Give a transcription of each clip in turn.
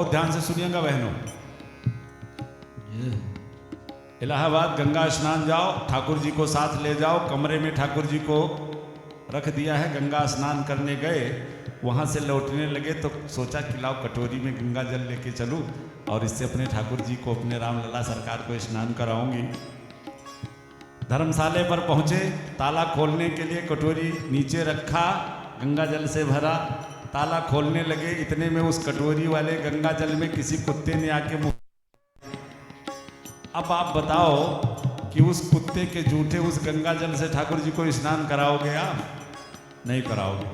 ध्यान से सुनिएगा बहनों। इलाहाबाद गंगा स्नान जाओ, ठाकुर जी को साथ ले जाओ, कमरे में ठाकुर जी को रख दिया है। गंगा स्नान करने गए, वहाँ से लौटने लगे तो सोचा कि लाओ कटोरी में गंगा जल लेके चलूँ और इससे अपने ठाकुर जी को, अपने रामलला सरकार को स्नान कराऊंगी। धर्मशाले पर पहुँचे, ताला खोलने के लिए कटोरी नीचे रखा, गंगा जल से भरा, ताला खोलने लगे, इतने में उस कटोरी वाले गंगा जल में किसी कुत्ते ने आके मुँह। अब आप बताओ कि उस कुत्ते के जूठे उस गंगा जल से ठाकुर जी को स्नान कराओगे आप? नहीं कराओगे।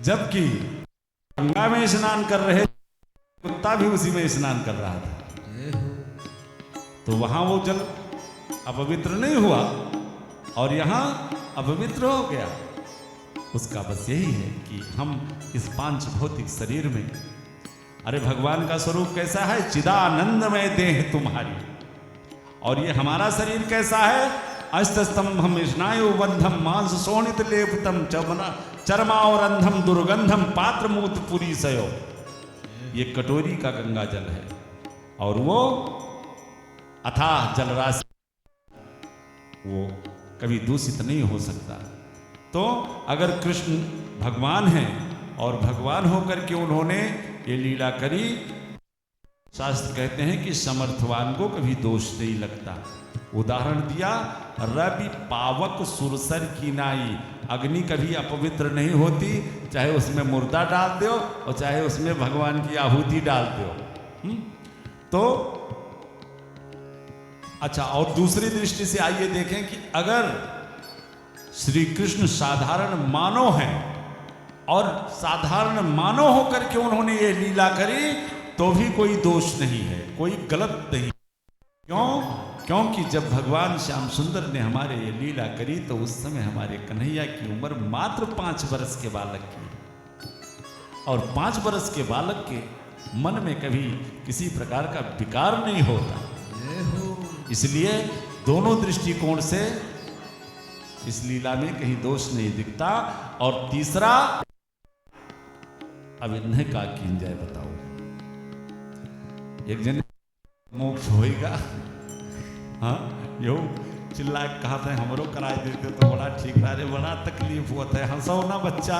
जबकि गंगा में स्नान कर रहे, कुत्ता भी उसी में स्नान कर रहा था, तो वहां वो जल अपवित्र नहीं हुआ और यहां अपवित्र हो गया। उसका बस यही है कि हम इस पांच भौतिक शरीर में, अरे भगवान का स्वरूप कैसा है? चिदानंदमय देह तुम्हारी, और ये हमारा शरीर कैसा है? अष्टस्तंभम स्नायुबंधम मांस शोणित लेपतम चर्मावरंधम दुर्गंधम पात्र मूत पुरी सयो। ये कटोरी का गंगा जल है और वो अथाह जलराशि, वो कभी दूषित नहीं हो सकता। तो अगर कृष्ण भगवान हैं और भगवान होकर के उन्होंने ये लीला करी, शास्त्र कहते हैं कि समर्थवान को कभी दोष नहीं लगता। उदाहरण दिया, रवि पावक सुरसर की नाई, अग्नि कभी अपवित्र नहीं होती, चाहे उसमें मुर्दा डाल दो और चाहे उसमें भगवान की आहुति डाल दो। तो अच्छा, और दूसरी दृष्टि से आइए देखें कि अगर श्री कृष्ण साधारण मानव हैं और साधारण मानव होकर के उन्होंने ये लीला करी, तो भी कोई दोष नहीं है, कोई गलत नहीं। क्यों? क्योंकि जब भगवान श्याम सुंदर ने हमारे ये लीला करी तो उस समय हमारे कन्हैया की उम्र मात्र 5 वर्ष के बालक की, और 5 वर्ष के बालक के मन में कभी किसी प्रकार का विकार नहीं होता। इसलिए दोनों दृष्टिकोण से इस लीला में कहीं दोष नहीं दिखता। और तीसरा, अब इन्हें का किंजय बताओ। एक जन मोक्ष होएगा, हाँ यो चिल्ला कहा था हमरो कराए देते तो बड़ा ठीक रहा रे, बड़ा तकलीफ हुआ था, हंसो ना बच्चा,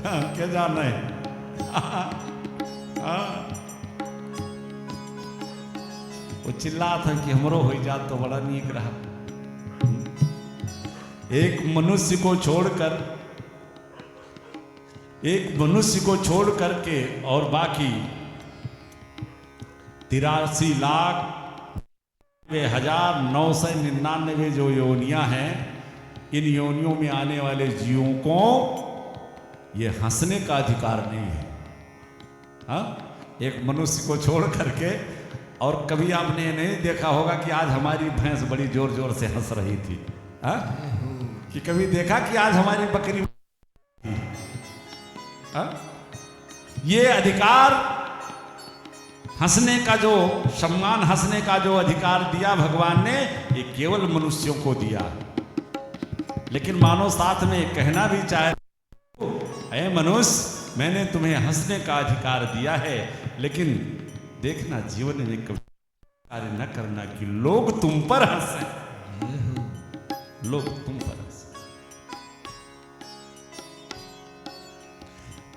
क्या जाना है। वो चिल्ला था कि हमरो हो जात तो बड़ा नीक रहा। एक मनुष्य को छोड़ करके और बाकी 83,999 जो योनियां हैं, इन योनियों में आने वाले जीवों को ये हंसने का अधिकार नहीं है। हाँ, एक मनुष्य को छोड़ करके, और कभी आपने नहीं देखा होगा कि आज हमारी भैंस बड़ी जोर जोर से हंस रही थी, हाँ? कि कभी देखा कि आज हमारी बकरी, हाँ? ये अधिकार हंसने का, जो सम्मान, हंसने का जो अधिकार दिया भगवान ने, ये केवल मनुष्यों को दिया। लेकिन मानो साथ में कहना भी चाहे, ऐ मनुष्य, मैंने तुम्हें हंसने का अधिकार दिया है, लेकिन देखना जीवन में कभी कार्य न करना कि लोग तुम पर हंसे, लोग तुम पर हंसे।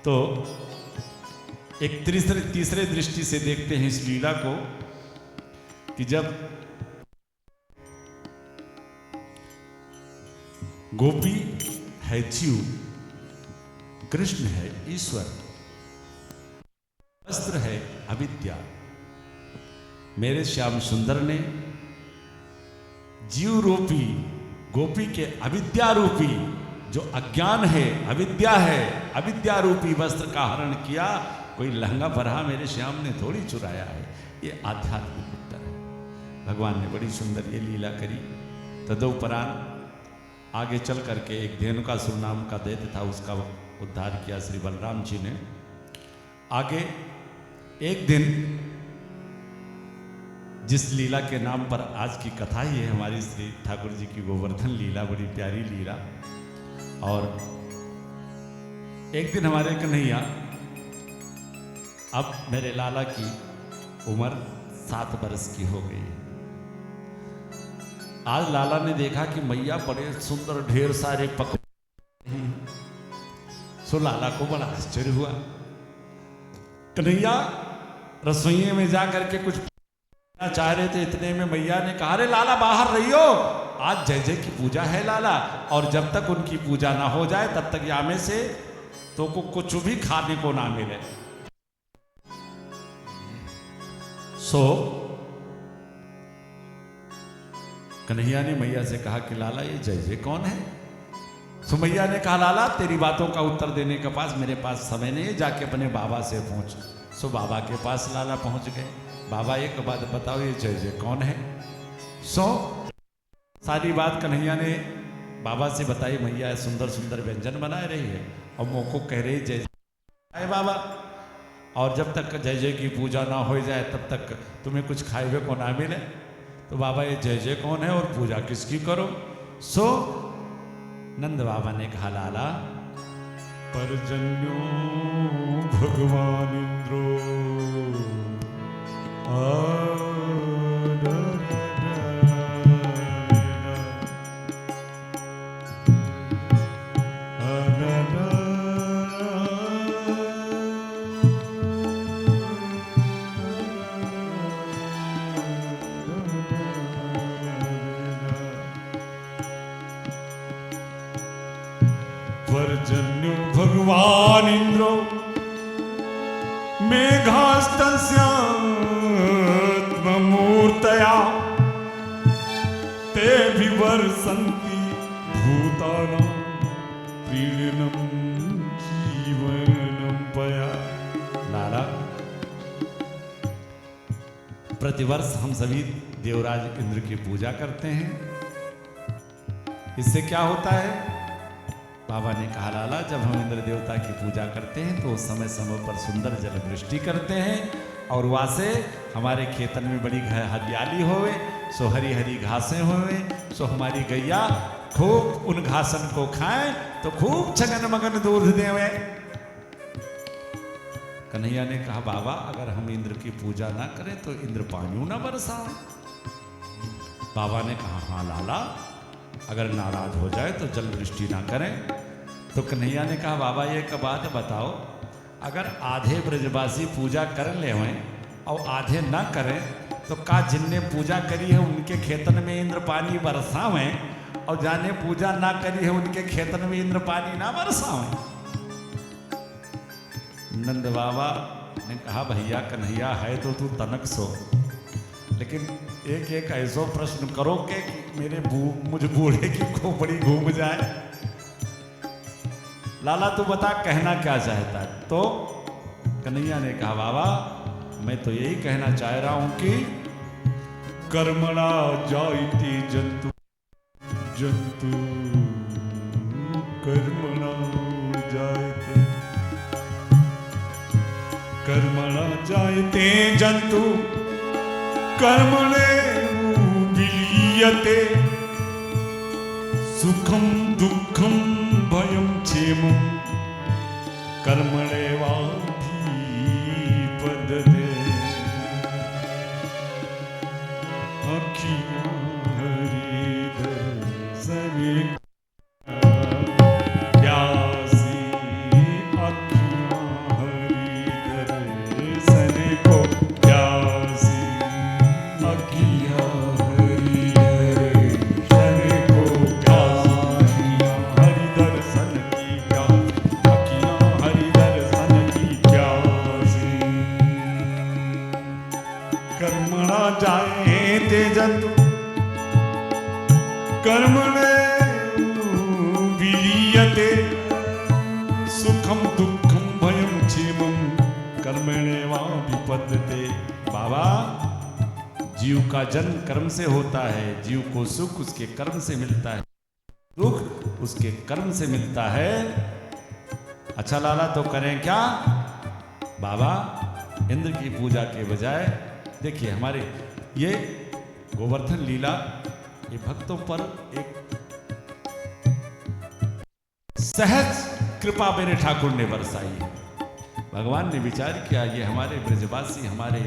तो एक तीसरे दृष्टि से देखते हैं इस लीला को कि जब गोपी है जीव, कृष्ण है ईश्वर, वस्त्र है अविद्या, मेरे श्याम सुंदर ने जीव रूपी गोपी के अविद्या रूपी जो अज्ञान है, अविद्या है, अविद्या रूपी वस्त्र का हरण किया। कोई लहंगा फरहा मेरे श्याम ने थोड़ी चुराया है, ये आध्यात्मिक उत्तर है। भगवान ने बड़ी सुंदर ये लीला करी। तदुपरांत आगे चल करके एक धेनुकासुर नाम का दैत्य था, उसका उद्धार किया श्री बलराम जी ने। आगे एक दिन, जिस लीला के नाम पर आज की कथा ही है हमारी श्री ठाकुर जी की गोवर्धन लीला, बड़ी प्यारी लीला। और एक दिन हमारे कन्हैया अब मेरे लाला की उम्र 7 वर्ष की हो गई है। आज लाला ने देखा कि मैया बड़े सुंदर ढेर सारे पकवान, सो लाला को बड़ा आश्चर्य हुआ। कन्हैया रसोई में जा करके कुछ चाह रहे थे, इतने में मैया ने कहा, अरे लाला बाहर रहियो, आज जय जय की पूजा है लाला, और जब तक उनकी पूजा ना हो जाए तब तक यहाँ में से तो को कुछ भी खाने को ना मिले। सो कन्हैया ने मैया से कहा कि लाला ये जय जय कौन है? सो मैया ने कहा, लाला तेरी बातों का उत्तर देने के पास मेरे पास समय नहीं है, जाके अपने बाबा से पूछ। सो बाबा के पास लाला पहुंच गए। बाबा एक बात बताओ, ये जय जय कौन है? सो सारी बात कन्हैया ने बाबा से बताई। मैया सुंदर सुंदर व्यंजन बना रही है और मुँह को कह रही जय जय बाबा, और जब तक जय जय की पूजा ना हो जाए तब तक तुम्हें कुछ खाए हुए को ना मिले। तो बाबा ये जय जय कौन है और पूजा किसकी करो? सो नंद बाबा ने कहा, लाला परजन्यो भगवान इंद्रो पर्जन्यो भगवान इंद्रो मेघास्तस्यात्ममूर्तया ते विवर्षन्ति भूतानां प्रीणनं जीवनं पया। लाला प्रतिवर्ष हम सभी देवराज इंद्र की पूजा करते हैं। इससे क्या होता है? बाबा ने कहा, लाला जब हम इंद्र देवता की पूजा करते हैं तो समय समय पर सुंदर जल वृष्टि करते हैं और वहाँ से हमारे खेतन में बड़ी हरियाली होवे, सो हरी हरी घासें होवे, सो हमारी गैया खूब उन घासन को खाएं तो खूब छगन मगन दूध देवे। कन्हैया ने कहा, बाबा अगर हम इंद्र की पूजा ना करें तो इंद्र पानी ना बरसाए। बाबा ने कहा, हाँ लाला अगर नाराज हो जाए तो जल वृष्टि ना करें। तो कन्हैया ने कहा, बाबा ये एक बात बताओ, अगर आधे ब्रजवासी पूजा कर ले हुए और आधे ना करें तो का जिनने पूजा करी है उनके खेतन में इंद्र पानी बरसावें और जाने पूजा ना करी है उनके खेतन में इंद्र पानी ना बरसावें? नंद बाबा ने कहा, भैया कन्हैया है तो तू तनक सो, लेकिन एक एक ऐसा प्रश्न करो कि मेरे मुझ बूढ़े की खोपड़ी घूम जाए। लाला तू बता कहना क्या चाहता है? तो कन्हैया ने कहा, बाबा मैं तो यही कहना चाह रहा हूं कि कर्मणा जायते जंतु जंतु कर्मणा जायते, कर्मणा जायते जंतु कर्मणे विलीयते, सुखम दुखम भयम क्षेमम कर्मणेवाधिपदते। अखियां हरि दर्शने प्यासी, अखियां हरि दर्शने को प्यासी, अखियां हरि दर्शने को प्यासी, हरि दर्शन की प्यासी, अखियां हरि दर्शन की प्यासी। कर्मणा जाए ते जंतु कर्मणे विलीयते, सुखम दुखम भयम क्षेमम कर्मणेवाधिपद्यते। बाबा जीव का जन्म कर्म से होता है, जीव को सुख उसके कर्म से मिलता है, दुख उसके कर्म से मिलता है। अच्छा लाला तो करें क्या? बाबा इंद्र की पूजा के बजाय देखिए हमारे ये गोवर्धन लीला ये भक्तों पर एक सहज कृपा मेरे ठाकुर ने बरसाई है। भगवान ने विचार किया ये हमारे ब्रजवासी, हमारे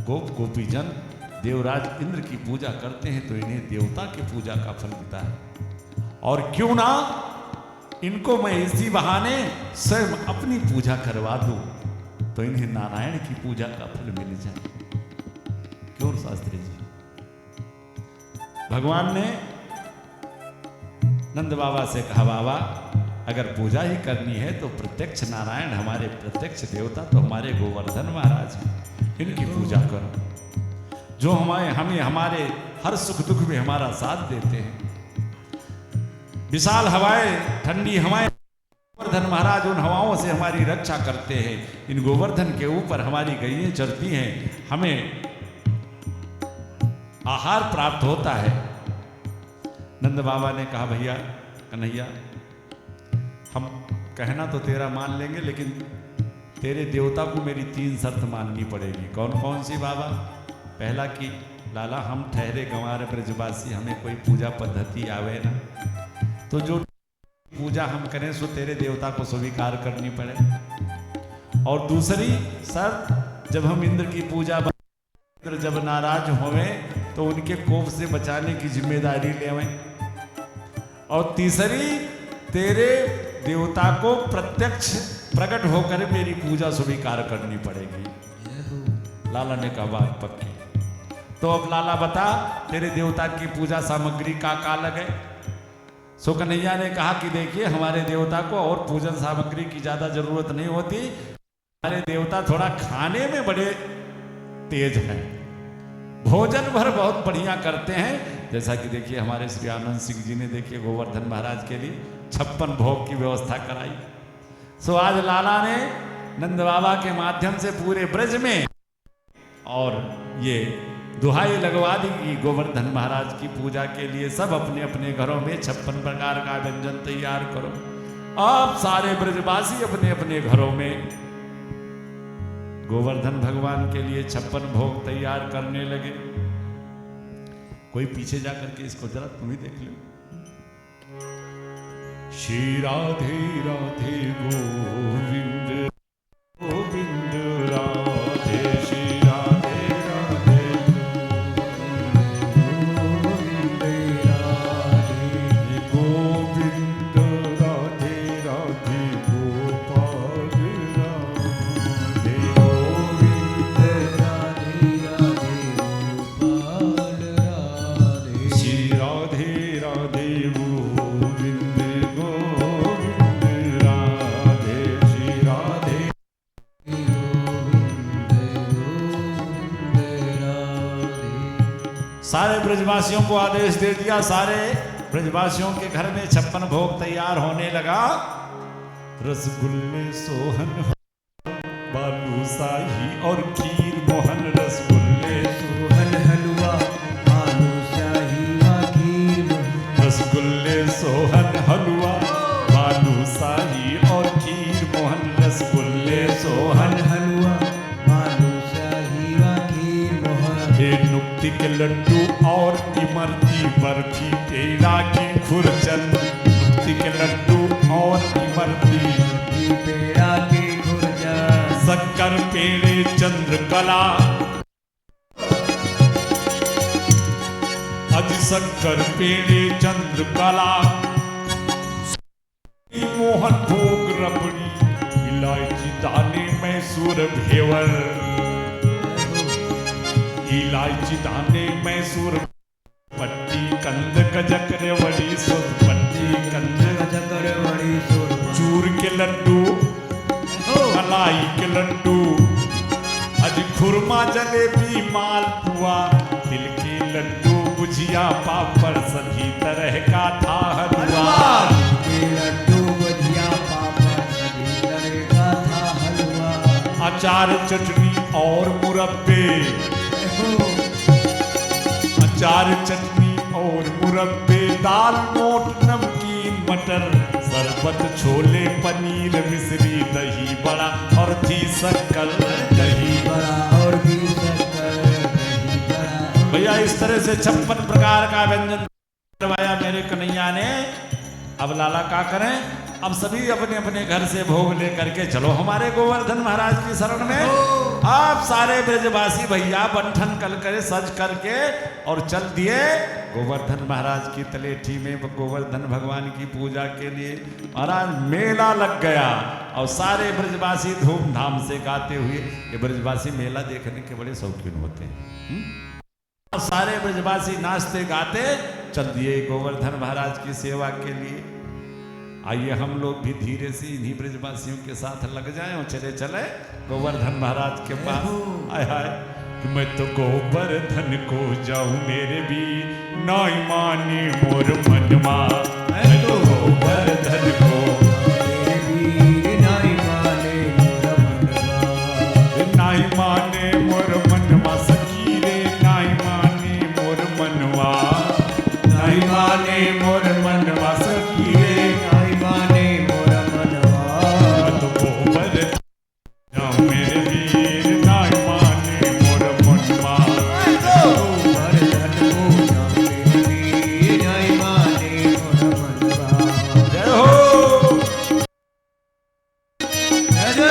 गोप गोपीजन देवराज इंद्र की पूजा करते हैं तो इन्हें देवता की पूजा का फल मिलता है, और क्यों ना इनको मैं इसी बहाने स्वयं अपनी पूजा करवा दूं तो इन्हें नारायण की पूजा का फल मिल जाए। क्यों शास्त्री जी? भगवान ने नंद बाबा से कहा, बाबा अगर पूजा ही करनी है तो प्रत्यक्ष नारायण, हमारे प्रत्यक्ष देवता तो हमारे गोवर्धन महाराज हैं, इनकी पूजा करो जो हमें हमारे हर सुख दुख में हमारा साथ देते हैं। विशाल हवाएं, ठंडी हवाएं, गोवर्धन महाराज उन हवाओं से हमारी रक्षा करते हैं। इन गोवर्धन के ऊपर हमारी गईएं चरती हैं, हमें आहार प्राप्त होता है। नंद बाबा ने कहा, भैया कन्हैया, हम कहना तो तेरा मान लेंगे, लेकिन तेरे देवता को मेरी 3 शर्त माननी पड़ेगी। कौन कौन सी बाबा? पहला कि लाला हम ठहरे गंवार ब्रजवासी, हमें कोई पूजा पद्धति आवे ना, तो जो पूजा हम करें सो तेरे देवता को स्वीकार करनी पड़े। और दूसरी शर्त, जब हम इंद्र की पूजा, इंद्र जब नाराज होवे तो उनके कोप से बचाने की जिम्मेदारी लेवें। और तीसरी, तेरे देवता को प्रत्यक्ष प्रकट होकर मेरी पूजा स्वीकार करनी पड़ेगी। लाला ने कहा, बात पक्की। तो अब लाला बता, तेरे देवता की पूजा सामग्री का लगे? सो कन्हैया ने कहा कि देखिए, हमारे देवता को और पूजन सामग्री की ज्यादा जरूरत नहीं होती, हमारे देवता थोड़ा खाने में बड़े तेज हैं, भोजन भर बहुत बढ़िया करते हैं। जैसा कि देखिए हमारे श्री आनंद सिंह जी ने देखिए गोवर्धन महाराज के लिए 56 भोग की व्यवस्था कराई। सो आज लाला ने नंद बाबा के माध्यम से पूरे ब्रज में और ये दुहाई लगवा दी कि गोवर्धन महाराज की पूजा के लिए सब अपने अपने घरों में 56 प्रकार का व्यंजन तैयार करो। अब सारे ब्रजवासी अपने अपने घरों में गोवर्धन भगवान के लिए 56 भोग तैयार करने लगे। कोई पीछे जाकर के इसको जरा तुम ही देख लो। श्री राधे राधे गोविंद गोविंद राधे, श्री राधे राधे गोविंद राधे गोविंद राधे राधे गोपाल राधे गोविंद राधे राधे गोपाल राधे, श्री राधे राधे गोविंद गोविंद राधे, श्री राधे सारे ब्रजवासियों को आदेश दे दिया। सारे ब्रजवासियों के घर में 56 भोग तैयार होने लगा। रसगुल्ले सोहन बालूशाही और खीर मोहन, रसगुल्ले सोहन हलवा बालूशाही व खीर, रसगुल्ले सोहन हलवा बालूशाही और खीर मोहन, रसगुल्ले सोहन हलवा बालूशाही व खीर मोहन, हे नुक्ति के लड्डू और इमरती बर्फी पेड़ा की खुरचन, नुक्ति के लड्डू और इमरती पेड़ा के खुरजा, शक्कर पेड़े चंद्रकला, अज शक्कर पेड़े चंद्रकला, मोहन भोग रबड़ी, इलायची दाने मैसूर घेवर, इलायची दाने मैसूर पट्टी कंद गजक रेवड़ी सुध, पट्टी कंद जकर बड़ी सुर, चूर के लड्डू मलाई के लड्डू, अज खुरमा जलेबी मालपुआ, तिल के लड्डू गुजिया पापड़, सभी तरह का था हलवा, के लड्डू गुजिया पापड़, सभी तरह का था हलवा, अचार चटनी और मुरब्बे, अचार चटनी और मुरब्बे, दाल मोट नमकीन मटर, शरबत छोले पनीर मिश्री, दही बड़ा और थी शक्कर, दही बड़ा और भी शक्कर, दही बड़ा। भैया इस तरह से 56 प्रकार का व्यंजन करवाया मेरे कन्हैया ने। अब लाला क्या करें? अब सभी अपने अपने घर से भोग ले करके चलो हमारे गोवर्धन महाराज की शरण में। आप सारे ब्रजवासी भैया बंठन कल करे सज करके और चल दिए गोवर्धन महाराज की तलेठी में गोवर्धन भगवान की पूजा के लिए। महाराज मेला लग गया और सारे ब्रजवासी धूमधाम से गाते हुए, ये ब्रजवासी मेला देखने के बड़े शौकीन होते हैं। सारे ब्रजवासी नाचते गाते चल दिए गोवर्धन महाराज की सेवा के लिए। आइए हम लोग भी धीरे से इन्हीं ब्रजवासियों के साथ लग जाएं और चले चले गोवर्धन महाराज के पास। आय हाय मैं तो गोवर्धन को जाऊं मेरे भी नाई माने मोर मनवा। मैं तो गोवर्धन को नाई माने मोर मनवा सखी रे नाई माने मोर मनवा। नाई माने मोर मनवा सखी रे नाई माने मोर मनवा। मैं तो गोवर्धन जाऊं मेरे वीर नाई माने मोर मनवा। मैं तो गोवर्धन को जाऊं मेरे वीर नाई माने मोर मनवा। जय हो जय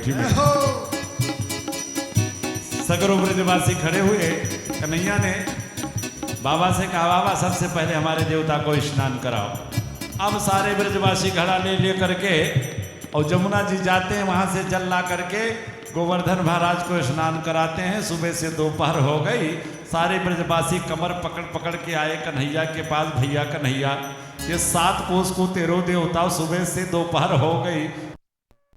तलेठी में। सगरो ब्रजवासी खड़े हुए। कन्हैया ने बाबा से कहा, बाबा सबसे पहले हमारे देवता को स्नान कराओ। अब सारे ब्रजवासी घड़ा ले करके और जमुना जी जाते हैं, वहाँ से जल ला करके गोवर्धन महाराज को स्नान कराते हैं। सुबह से दोपहर हो गई, सारे ब्रजवासी कमर पकड़ पकड़ के आए कन्हैया के पास। भैया कन्हैया, ये 7 कोस को तेरो देवता, सुबह से दोपहर हो गई,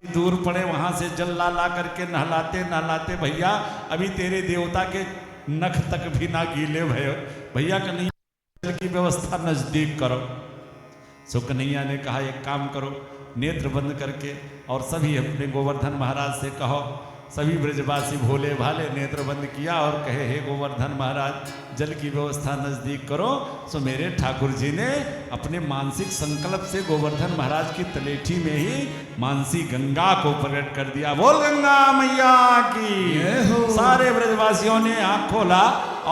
दूर पड़े, वहाँ से जल ला ला करके नहलाते नहलाते भैया अभी तेरे देवता के नख तक भी ना गीले भयो। भैया कन्हैया जल की व्यवस्था नजदीक करो। सो कन्हैया ने कहा, एक काम करो, नेत्र बंद करके और सभी अपने गोवर्धन महाराज से कहो। सभी ब्रजवासी भोले भाले नेत्र बंद किया और कहे, हे गोवर्धन महाराज जल की व्यवस्था नजदीक करो। सो मेरे ठाकुर जी ने अपने मानसिक संकल्प से गोवर्धन महाराज की तलेठी में ही मानसी गंगा को प्रकट कर दिया। बोल गंगा मैया की। सारे ब्रजवासियों ने आंख खोला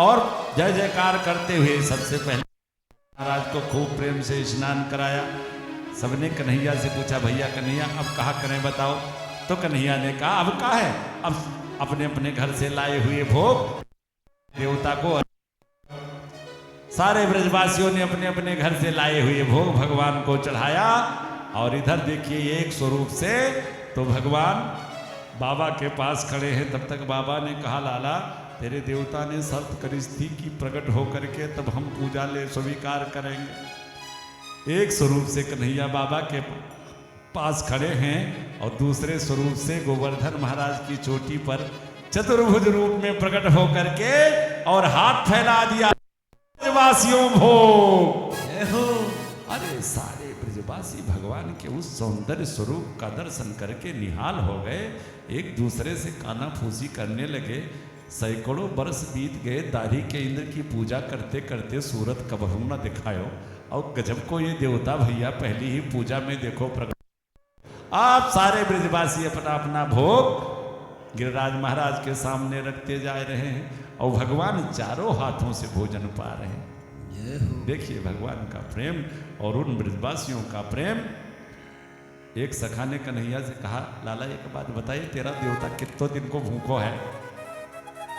और जय जयकार करते हुए सबसे पहले महाराज को खूब प्रेम से स्नान कराया। सबने कन्हैया से पूछा, भैया कन्हैया अब कहा करें बताओ। तो कन्हैया ने कहा, अब कहा है, अब अपने अपने घर से लाए हुए भोग देवता को। सारे ब्रजवासियों ने अपने अपने घर से लाए हुए भोग भगवान को चढ़ाया। और इधर देखिए एक स्वरूप से तो भगवान बाबा के पास खड़े हैं। तब तक बाबा ने कहा, लाला तेरे देवता ने शर्त करी थी कि प्रकट होकर के तब हम पूजा ले स्वीकार करेंगे। एक स्वरूप से कन्हैया बाबा के पास खड़े हैं और दूसरे स्वरूप से गोवर्धन महाराज की चोटी पर चतुर्भुज रूप में प्रकट होकर के और हाथ फैला दिया, ब्रजवासियों भोग। अरे सारे ब्रजवासी भगवान के उस सौंदर्य स्वरूप का दर्शन करके निहाल हो गए, एक दूसरे से कानाफूसी करने लगे। सैकड़ों वर्ष बीत गए, दाढ़ी के इंद्र की पूजा करते करते सूरत कबहू न दिखायो, और गजब को ये देवता भैया पहली ही पूजा में देखो प्रकट। आप सारे ब्रजवासी अपना अपना भोग गिरिराज महाराज के सामने रखते जा रहे हैं और भगवान चारों हाथों से भोजन पा रहे हैं। देखिए भगवान का प्रेम और उन ब्रजवासियों का प्रेम। एक सखा ने कन्हैया से कहा, लाला एक बात बताइए, तेरा देवता कितने दिन को भूखो है?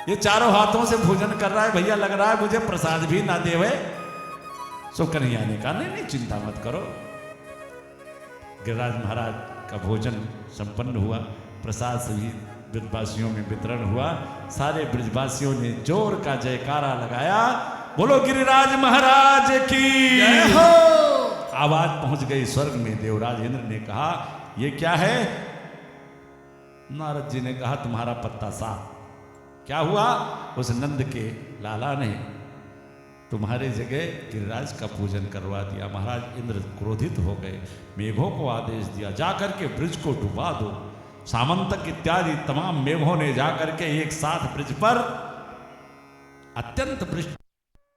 ये चारों हाथों से भोजन कर रहा है, भैया लग रहा है मुझे प्रसाद भी ना देवे। सो कन्हैया ने कहा, नहीं नहीं चिंता मत करो। गिरिराज महाराज का भोजन संपन्न हुआ, प्रसाद सभी ब्रजवासियों में वितरण हुआ। सारे ब्रजवासियों ने जोर का जयकारा लगाया, बोलो गिरिराज महाराज की जय हो। आवाज पहुंच गई स्वर्ग में। देवराज इंद्र ने कहा, ये क्या है? नारद जी ने कहा, तुम्हारा पत्ता साफ। क्या हुआ? उस नंद के लाला ने तुम्हारे जगह गिरिराज का पूजन करवा दिया। महाराज इंद्र क्रोधित हो गए, मेघों को आदेश दिया, जाकर के ब्रिज को डुबा दो। सामंतक इत्यादि तमाम मेघों ने जाकर के एक साथ ब्रिज पर अत्यंत वृष्टि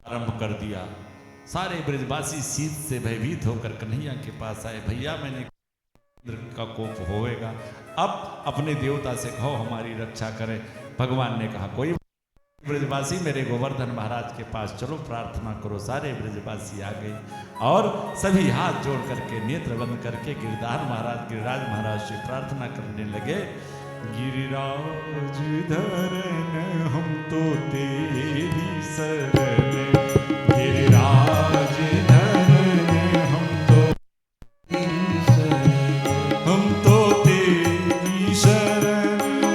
आरंभ कर दिया। सारे ब्रजवासी शीत से भयभीत होकर कन्हैया के पास आए, भैया मैंने इंद्र का कोप होएगा, अब अपने देवता से कहो हमारी रक्षा करें। भगवान ने कहा, कोई ब्रजवासी मेरे गोवर्धन महाराज के पास चलो, प्रार्थना करो। सारे ब्रजवासी आ गए और सभी हाथ जोड़ करके नेत्र बंद करके गिरिराज महाराज से प्रार्थना करने लगे। गिरिराज धरन हम तो तेरी शरण, गिरिराज धरन हम तो तेरी शरण, हम तो तेरी शरण,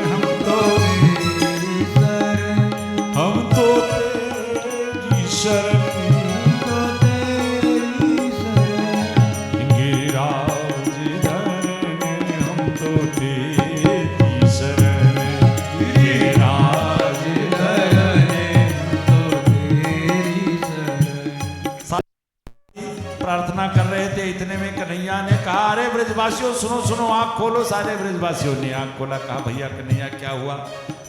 हम तो तेरी शरण, हम तो तेरी शरण, तो तेरी शरण, गिरिराज धरन हम तो तेरी शरण, गिरिराज धरन हम तो तेरी शरण। प्रार्थना कर रहे थे, इतने में कन्हैया ने कहा, अरे ब्रजवासियों सुनो सुनो, आंख खोलो। सारे ब्रजवासियों ने आंख खोला। कहा, भैया कन्हैया क्या हुआ?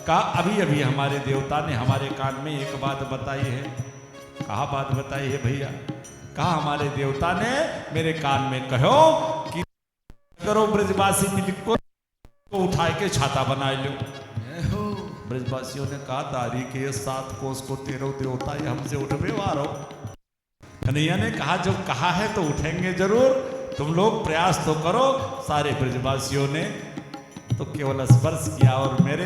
कहा, अभी अभी हमारे देवता ने हमारे कान में एक बात बताई है। कहा, बात बताई है भैया? कहा, हमारे देवता ने मेरे कान में कहो कि करो ब्रजवासी मिलको को उठा के छाता बना लो। ब्रजवासियों ने कहा, दारी के 7 कोस को तेरो देवता ये हमसे उठवे वारो। कन्हैया ने कहा, जब कहा है तो उठेंगे जरूर, तुम लोग प्रयास तो करो। सारे ब्रजवासियों ने तो केवल स्पर्श किया और मेरे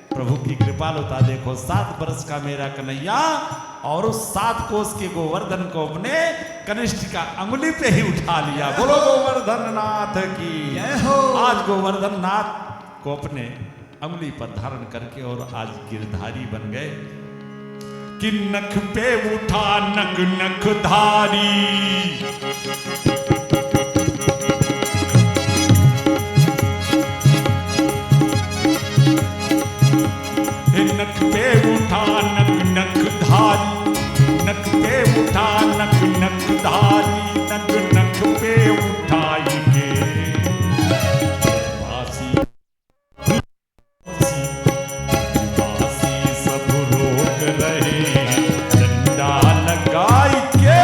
प्रभु की कृपालुता देखो, 7 वर्ष का मेरा कन्हैया और उस 7 कोस के गोवर्धन को अपने कनिष्ठ का अंगुली पे ही उठा लिया। बोलो गोवर्धन नाथ की जय हो। आज गोवर्धन नाथ को अपने अंगुली पर धारण करके और आज गिरधारी बन गए कि नख पे उठा नग नख धारी, नख पे उठा नक नक धारी, नक पे उठा नक नक धारी, नक नक पे उठाएंगे वासी वासी सब रोक रहे डंडा लगाई के,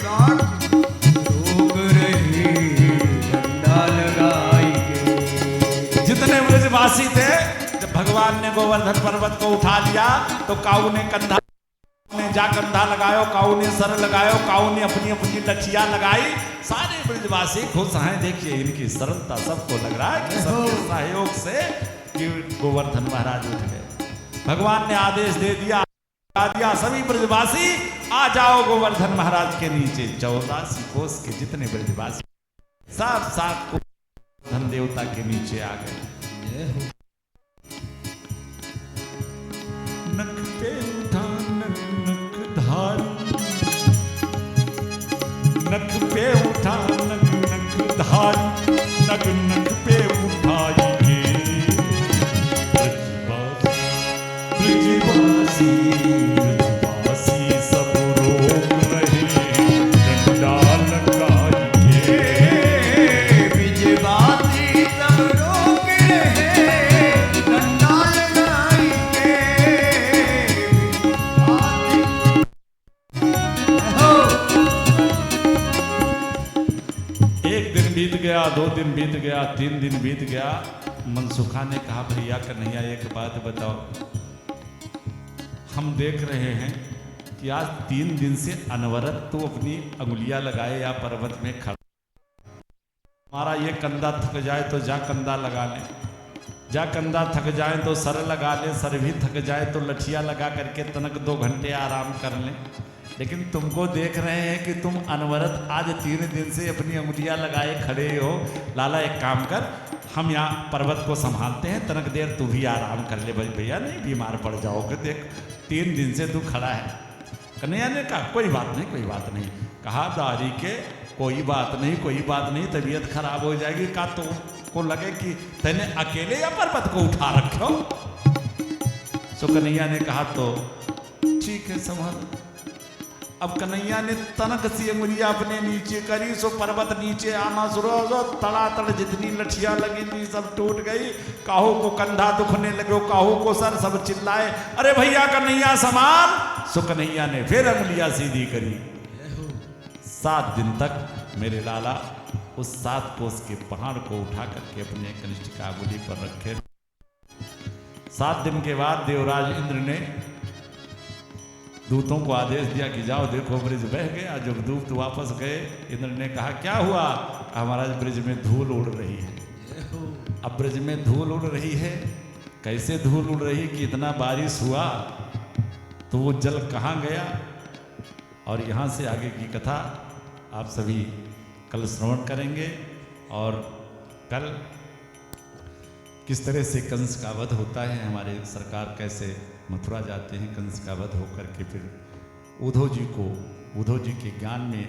रोक रहे डंडा लगाई के। जितने ब्रजवासी थे, भगवान ने गोवर्धन पर्वत को उठा लिया तो काऊ ने कंधा ने जा कंधा लगायो, काऊ ने सर लगायो, काऊ ने अपनी अपनी लठिया लगाई। सारे ब्रजवासी खुश हैं। देखिए इनकी सरलता, सबको लग रहा है कि सबके सहयोग से कि गोवर्धन महाराज उठ गए। भगवान ने आदेश दे दिया सभी ब्रजवासी आ जाओ गोवर्धन महाराज के नीचे। 84 कोस के जितने ब्रजवासी सब 7 को धन देवता के नीचे आ गए। नख पे उठा नक नक धारी, नख पे उठा नक नक धारी, नक नक पे उठाएंगे ब्रजवासी, ब्रजवासी सब रोक रहे डंडा लगाएंगे, ब्रजवासी सब रोक रहे डंडा लगाएंगे। एक दिन बीत गया, 2 दिन बीत गया, 3 दिन बीत गया। मनसुखा ने कहा भैया कन्हैया एक बात बताओ, हम देख रहे हैं कि आज 3 दिन से अनवरत तो अपनी अंगुलियां लगाए या पर्वत में खड़ा, हमारा ये कंधा थक जाए तो जा कंधा लगा ले, जा कंधा थक जाए तो सर लगा ले, सर भी थक जाए तो लठिया लगा करके तनक 2 घंटे आराम कर लें। लेकिन तुमको देख रहे हैं कि तुम अनवरत आज 3 दिन से अपनी अंगुलियां लगाए खड़े हो। लाला एक काम कर, हम यहाँ पर्वत को संभालते हैं, तनक देर तू भी आराम कर ले भैया, नहीं बीमार पड़ जाओगे, देख 3 दिन से तू खड़ा है। कन्हैया ने कहा कोई बात नहीं, कोई बात नहीं। कहा दारी के कोई बात नहीं, कोई बात नहीं, तबीयत खराब हो जाएगी। का तो को लगे कि तैने अकेले या पर्वत को उठा रखो। सो कन्हैया ने कहा तो ठीक है संभाल। अब कन्हैया ने तनक सी अंगुलियां अपने नीचे करी, सो पर्वत नीचे आना शुरू हो, तड़ातड़ जितनी लठियां लगी थी सब टूट गई। काहू को कंधा दुखने लगे, काहू को सर, सब चिल्लाए अरे भैया कन्हैया समान। सो कन्हैया ने फिर अंगुलियां सीधी करी। 7 दिन तक मेरे लाला उस 7 कोस के पहाड़ को उठा करके अपने कनिष्ठ की अंगुली पर रखे। 7 दिन के बाद देवराज इंद्र ने दूतों को आदेश दिया कि जाओ देखो ब्रिज बह गया। जब दूत वापस गए, इंद्र ने कहा क्या हुआ? हमारा ब्रिज में धूल उड़ रही है। अब ब्रिज में धूल उड़ रही है, कैसे धूल उड़ रही कि इतना बारिश हुआ तो वो जल कहाँ गया? और यहाँ से आगे की कथा आप सभी कल श्रवण करेंगे। और कल किस तरह से कंस का वध होता है, हमारे सरकार कैसे मथुरा जाते हैं कंस का वध होकर के, फिर उद्धव जी के ज्ञान में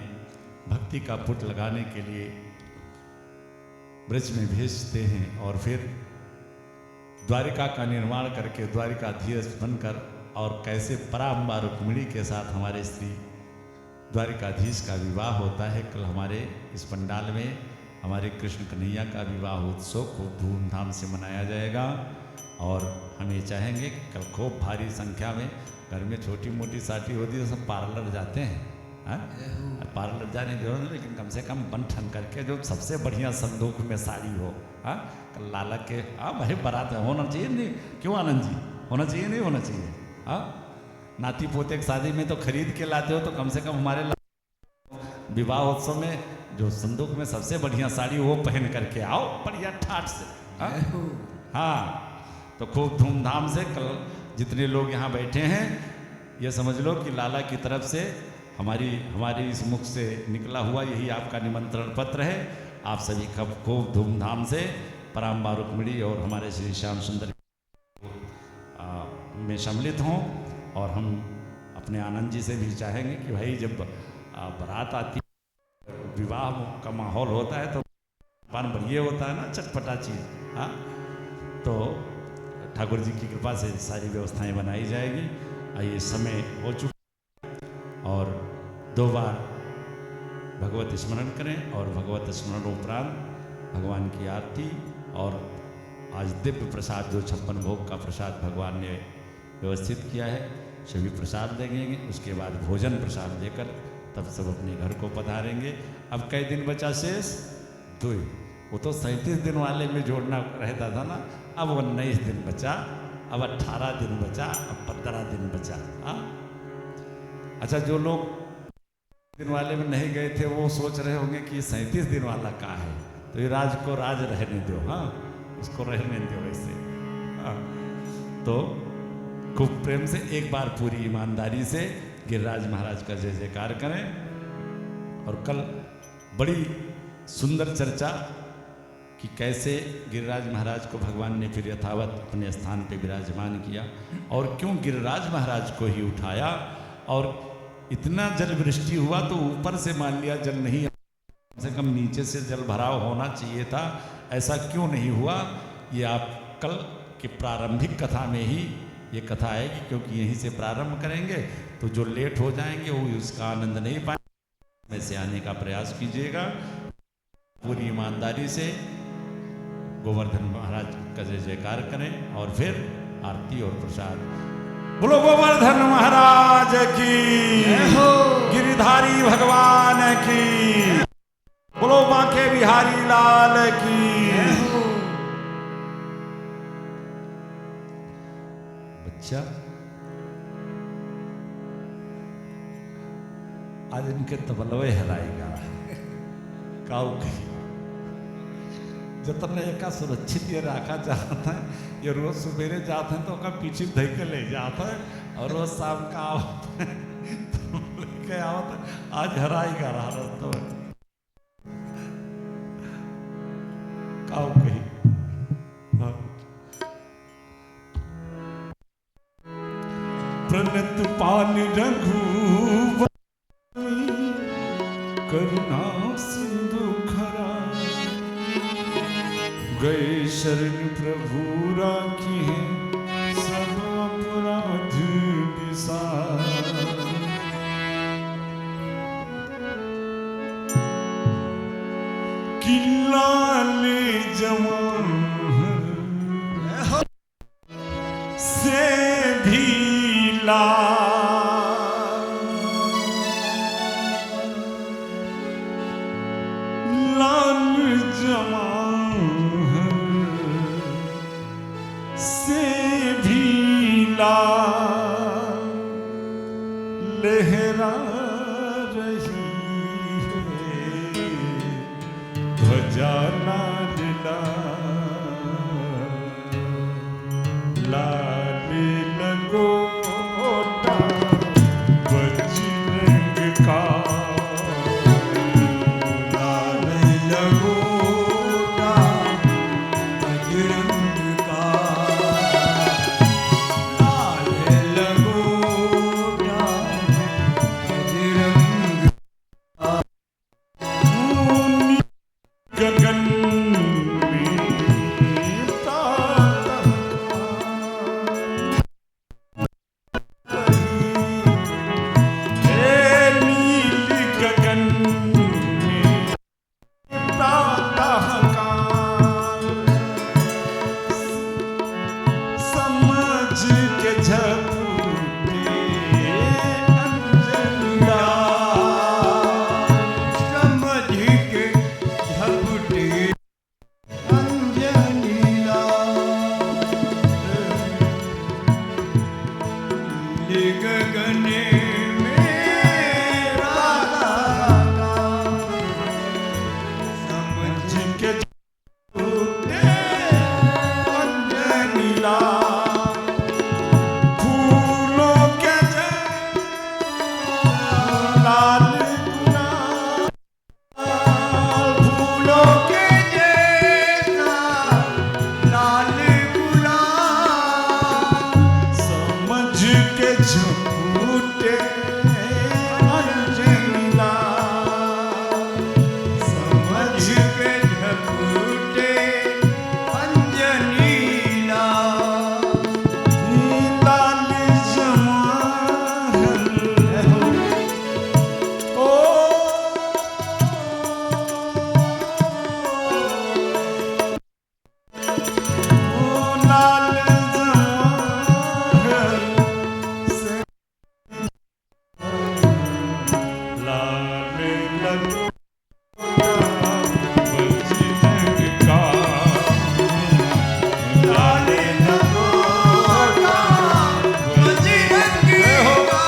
भक्ति का पुट लगाने के लिए ब्रज में भेजते हैं। और फिर द्वारिका का निर्माण करके द्वारिकाधीश बनकर और कैसे पराम्बा रुक्मिणी के साथ हमारे श्री द्वारिकाधीश का विवाह होता है। कल हमारे इस पंडाल में हमारे कृष्ण कन्हैया का विवाह उत्सव खूब धूमधाम से मनाया जाएगा। और हम ये चाहेंगे कि कल खूब भारी संख्या में, घर में छोटी मोटी शादी होती है तो सब पार्लर जाते हैं, हाँ पार्लर जाने की जरूरत नहीं, लेकिन कम से कम बन ठन करके जो सबसे बढ़िया संदूक में साड़ी हो। हाँ कल लाला के भाई बारात होना चाहिए, नहीं क्यों आनंद जी, होना चाहिए नहीं होना चाहिए? हाँ नाती पोते की शादी में तो खरीद के लाते हो, तो कम से कम हमारे विवाह उत्सव में जो संदूक में सबसे बढ़िया साड़ी वो पहन करके आओ बढ़िया ठाठ से। हाँ? हाँ, तो खूब धूमधाम से कल जितने लोग यहाँ बैठे हैं ये समझ लो कि लाला की तरफ से हमारी इस मुख से निकला हुआ यही आपका निमंत्रण पत्र है। आप सभी खूब धूमधाम से पराम्बा रुक्मिणी और हमारे श्री श्याम सुंदर में सम्मिलित हों। और हम अपने आनंद जी से भी चाहेंगे कि भाई जब बारात आती विवाह का माहौल होता है तो पान बढ़िया होता है ना, चटपटा चीज़। हाँ, तो ठाकुर जी की कृपा से सारी व्यवस्थाएं बनाई जाएगी। आइए, समय हो चुका और 2 बार भगवत स्मरण करें और भगवत स्मरण उपरांत भगवान की आरती। और आज दिव्य प्रसाद जो 56 भोग का प्रसाद भगवान ने व्यवस्थित किया है सभी प्रसाद देंगे। उसके बाद भोजन प्रसाद देकर तब सब अपने घर को पधारेंगे। अब कई दिन बचा शेष? 2। वो तो 37 दिन वाले में जोड़ना रहता था ना, अब 19 दिन बचा, अब 18 दिन बचा, अब 15 दिन बचा। हाँ, अच्छा, जो लोग दिन वाले में नहीं गए थे वो सोच रहे होंगे कि 37 दिन वाला कहाँ है, तो ये राज को राज रहने दो। हाँ, उसको रहने दो वैसे। हाँ, तो खूब प्रेम से एक बार पूरी ईमानदारी से गिरिराज महाराज का जय जयकार करें। और कल बड़ी सुंदर चर्चा कि कैसे गिरिराज महाराज को भगवान ने फिर यथावत अपने स्थान पे विराजमान किया और क्यों गिरिराज महाराज को ही उठाया। और इतना जल वृष्टि हुआ तो ऊपर से मान लिया जल नहीं, कम से कम नीचे से जल भराव होना चाहिए था, ऐसा क्यों नहीं हुआ? ये आप कल की प्रारंभिक कथा में ही ये कथा आएगी, क्योंकि यहीं से प्रारंभ करेंगे तो जो लेट हो जाएंगे वो इसका आनंद नहीं पाएंगे। में से आने का प्रयास कीजिएगा पूरी ईमानदारी से। गोवर्धन महाराज का जय जयकार करें और फिर आरती और प्रसाद। बोलो गोवर्धन महाराज की, गिरिधारी भगवान की, बोलो बांके बिहारी लाल की। बच्चा आज इनके तबलवे हराएगा काऊ कही जतन का सुरक्षित ये रखा चाहता है। ये रोज सवेरे जाते हैं तो का पीछे धई के ले जाता है और रोज शाम का आवता है तो लेके आवता है। आज हराएगा रहा रास्तों में काऊ कही। हाँ। प्रणत पान रघु करुणा सिंधु खरा, गए शरण प्रभु राखी है सब अपराध विसार। कि लाल जवान से भी लाल, लहरा रही है ध्वजा लाल लाल लगोटा बजरंग का, लाल लगोटा बजरंग का, लाल के झूठे अंजनी लाल, फूलों के लाल गुलाल, फूलों के जैसा लाल गुलाब, समझ के झूठे अंजनी लाल, समझ के झूठे अंजनी लाल, लाल जमाहल ओ लाल जमाहल से लाल लगोटा बजरंग का, लाल लगोटा बजरंग का।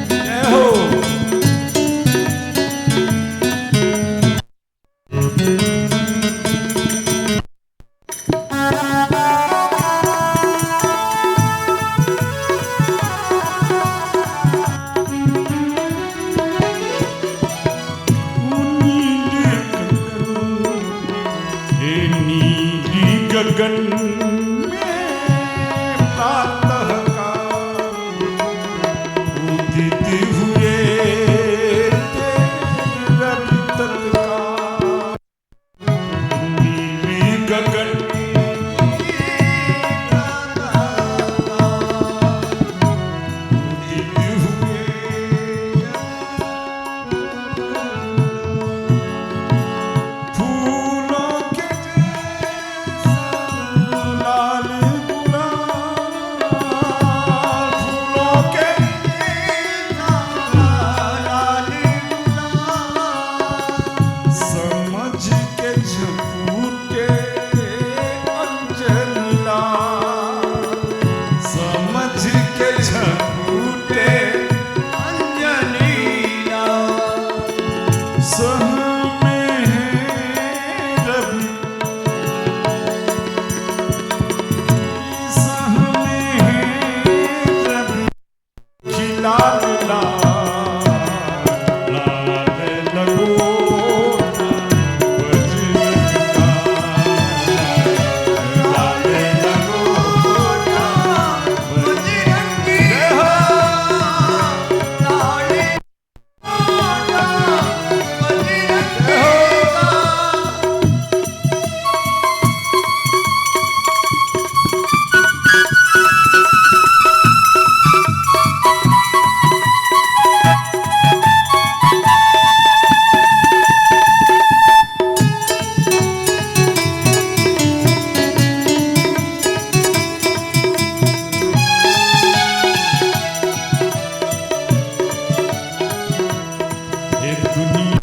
जय हो। नीली गगन में प्रातः का उदित हुए तेरा तत्काल, नीली गगन उदित हुए फूलों के जैसा लाल गुलाल, फूलों के लाल गुलाब, समझ के झूठे अंजनी लाल, समझ के झूठे अंजनी लाल, सह में है रवि, सह में है रवि की लाल लाल, लाल लगोटा बजरंग का, लाल लगोटा बजरंग का, लाल गोटा बजरंग का। ये दुनिया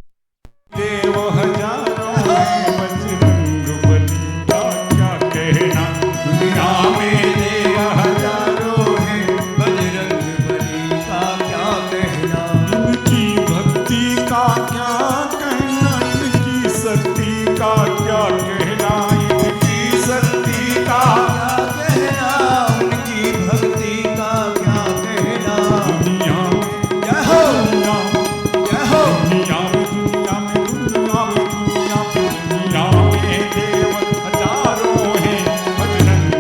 देव हजारों हैं, बजरंग बली का क्या कहना, दुनिया में देव हजारों हैं, बजरंग बली का क्या कहना, इनकी भक्ति का क्या कहना, इनकी शक्ति का क्या कहना, इनकी शक्ति का क्या कहना, उनकी भक्ति का क्या कहना। दुनिया जय हो, दुनिया जय हो, दुनिया में दुनिया में दुनिया में दुनिया में दुनिया में देव हजारों हैं, बजरंग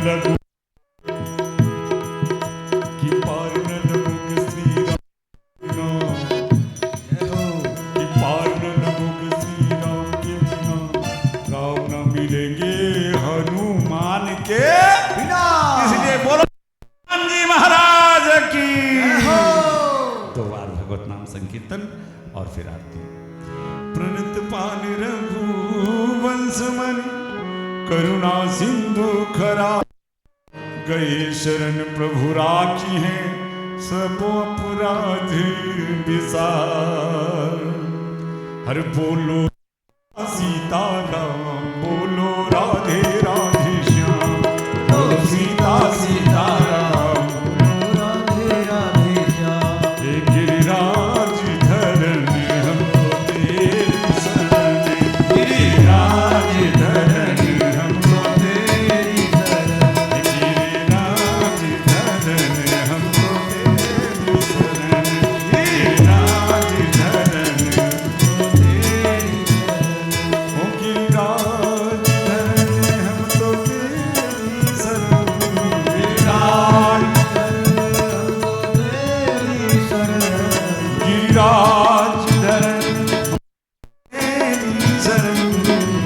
लगू कि पार न लगोगे श्री राम कि पार न लगोगे श्री राम के बिना राम न मिलेंगे हनुमान के बिना। इसलिए बोलो हनुमान जी महाराज की दो बार भगवत नाम संकीर्तन और फिर आरती। प्रणत पान रघुवंश मणि करुणा सिंधु खरा गए शरण प्रभु राखी है सब अपराध विसार। हर बोलो सीताराम बोलो राधे राधे श्याम बोलो सीता सीताराम राधे राधे श्याम। हे गिरिराज धरन हमको तेरी शरण गिरिराज धरन हमको तेरी शरण गिरिराज धरन हमको तेरी शरण गिरिराज धरन तेरी ओ गिरिराज धरन हम तो तेरी शरण गिरिराज गिरिराज धरन तेरी शरण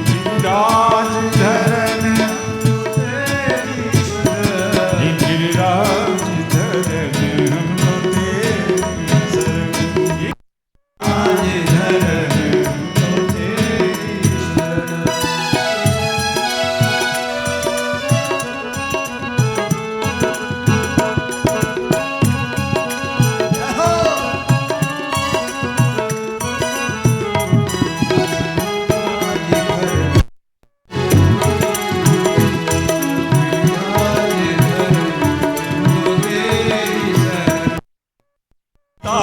गिरिराज धरन गिरिराज धरन हम तो तेरी शरण गिरिराज धरन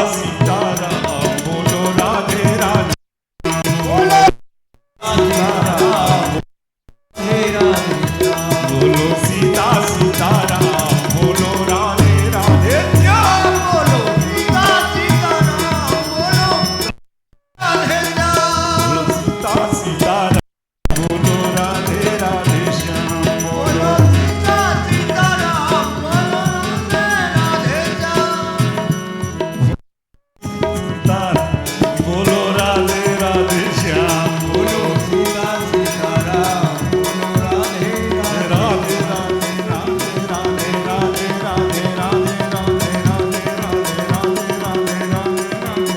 सीताराम बोलो राधे राधे बोलो सीताराम बोलो सीता सीताराम बोलो राधे राधे श्याम बोलो सीता सीताराम बोलो राधे श्याम बोलो सीता सीताराम बोलो राधे राधे श्याम बोलो सीता सीताराम बोलो राधे राधे बोलो राधे राधे श्याम बोलो सीता सीताराम बोलो राधे राधे राधे राधे राधे राधे राधे राधे राधे राधे राधे राधे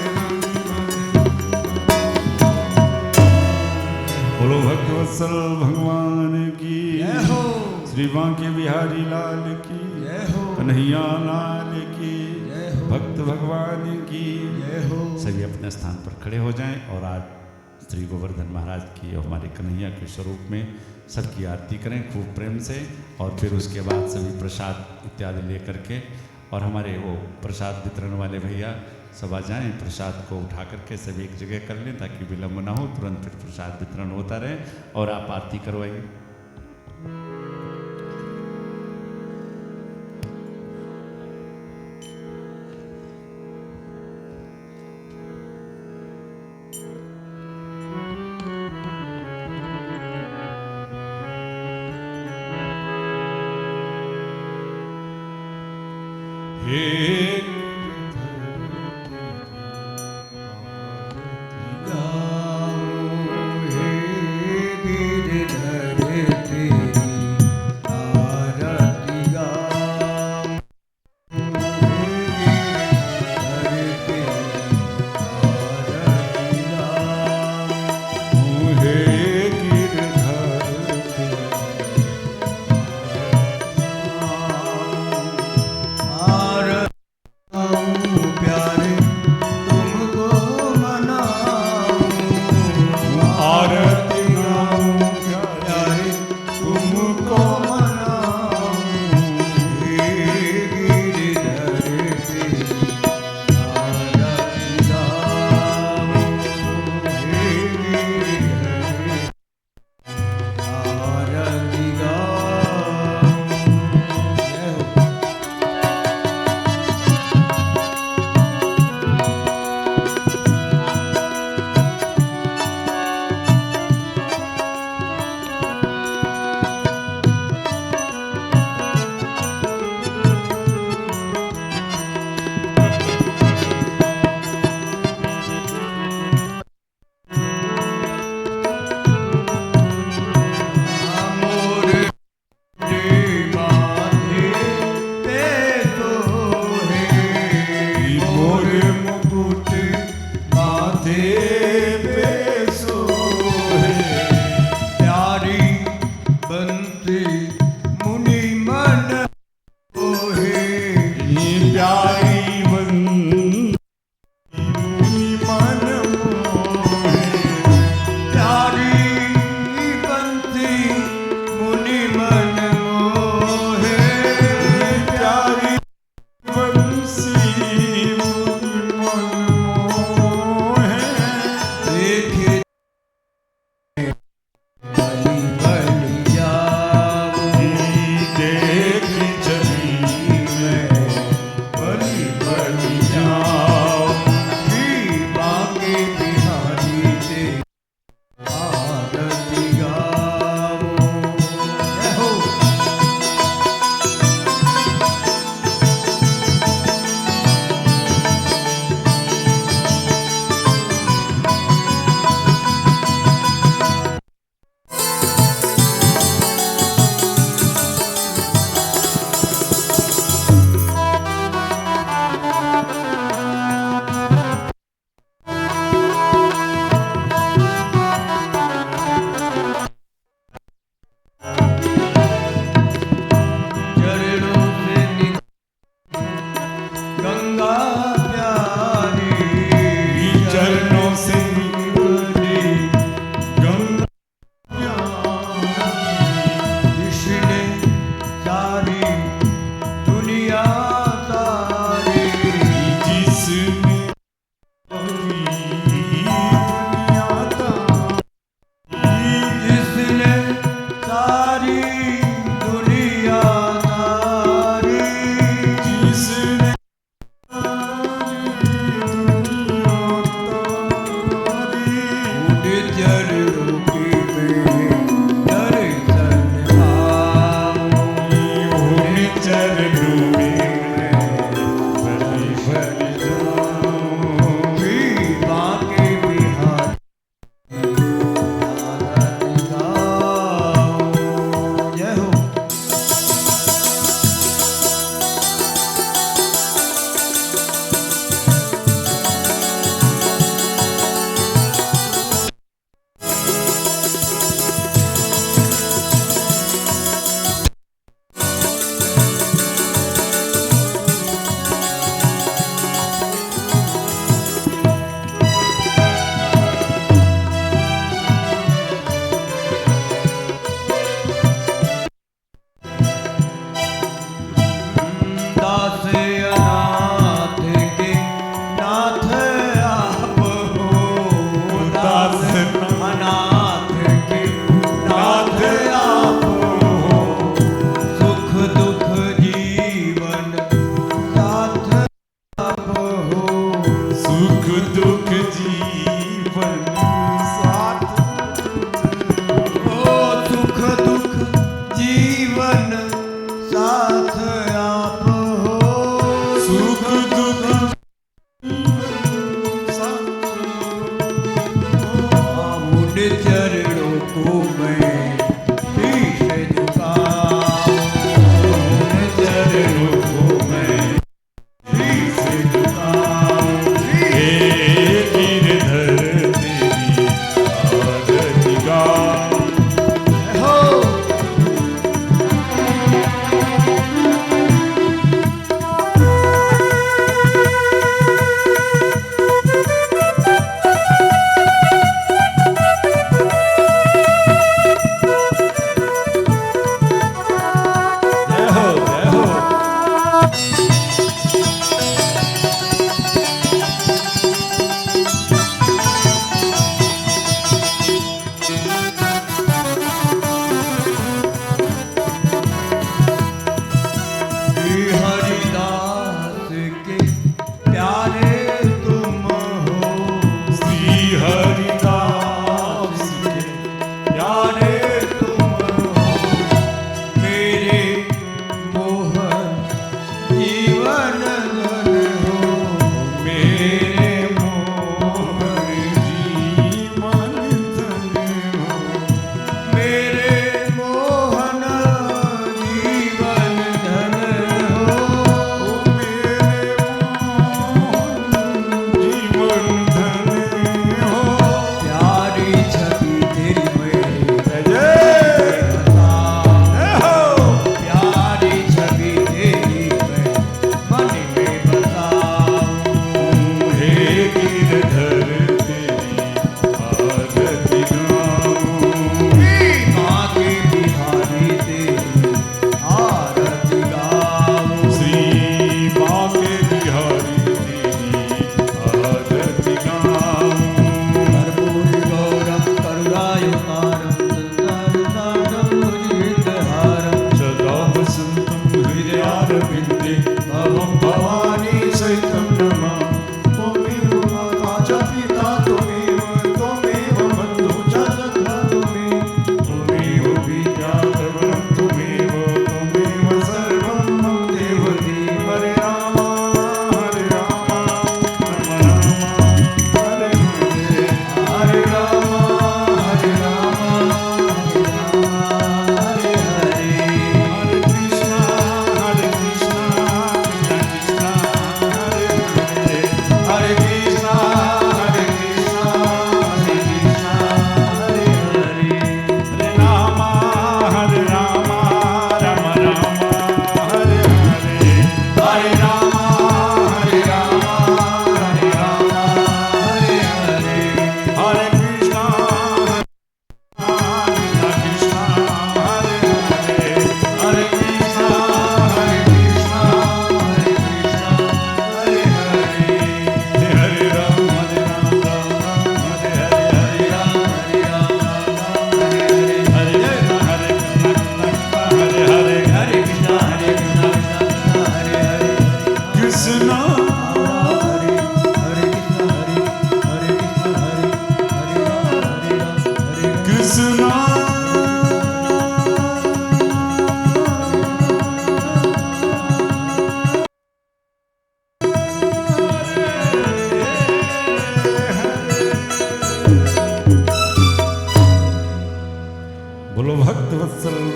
बोलो भक्तवत्सल भगवान की जय हो। श्री बांके बिहारी लाल की जय हो। कन्हैया लाल की जय हो। भक्त भगवान की जय हो। सभी अपने स्थान पर खड़े हो जाएं और आज श्री गोवर्धन महाराज की और हमारे कन्हैया के स्वरूप में सबकी आरती करें खूब प्रेम से और फिर उसके बाद सभी प्रसाद इत्यादि लेकर के और हमारे वो प्रसाद वितरण वाले भैया सब आ जाएं प्रसाद को उठा करके सभी एक जगह कर लें ताकि विलम्ब ना हो तुरंत फिर प्रसाद वितरण होता रहे और आप आरती करवाइए। हे मुनि मन मोहे। ये प्यारी बंसी मुनि मन मोहे। प्यारी बंसी मुनि मन मोहे। प्यारी बंसी मुनि मन मोहे। देखे बलि बलि जाओ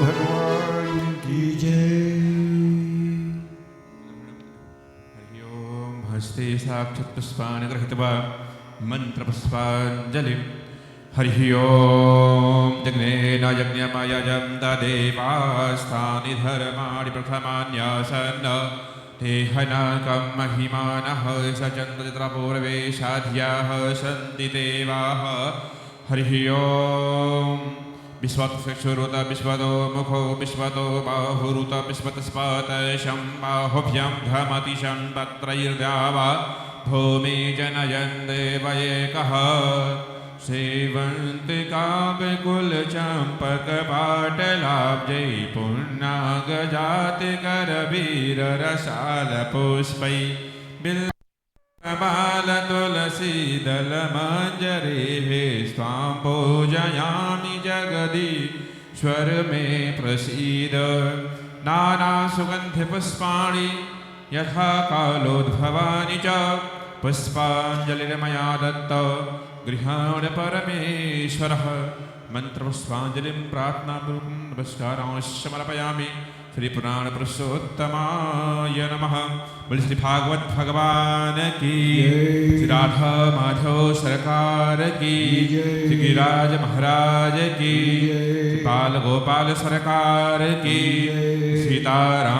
भगवान की जय। हरि ओम हस्ते साक्षात् पुष्पाणि गृहीत्वा मंत्रपुष्पाञ्जलिं हरि ओम जग्नेन यज्ञमयजं तदेवास्तानि धर्माणि प्रथमान्यासन् तेहनाकं महिमानः सचन्द्रपूर्वेशाध्याः सन्ति देवाः हरि ओम विश्वतचक्षुरुत विश्वतो मुखो विश्वतो बाहुरुत विश्वतस्पत शम्बाहुभ्यां धमति शम्पत्रैर्द्यावा भूमि जनयन् देवयेकः सेवन्तिकाव्यकुलचम्पकपाटलाब्जै पुण्णागजातिकरवीररसालपुष्पै बिल्वमालतुलसीदलमञ्जरेः स्वां पूजयामि जगदीश्वर मे प्रसीद नानासुगन्धिपुष्पाणि यथा कालोद्भवानि च पुष्पाञ्जलिर्मया दत्त गृहाण परमेश्वरः मंत्रपुष्पाञ्जलिं प्रार्थनापूर्वकं नमस्कारांश्च समर्पयामि। श्री पुराण पुरुषोत्तमाय नमः। बोल श्री भागवत भगवान की, श्री राधा माधव सरकार की, श्री गिरिराज महाराज की, श्री बाल गोपाल सरकार की, सीताराम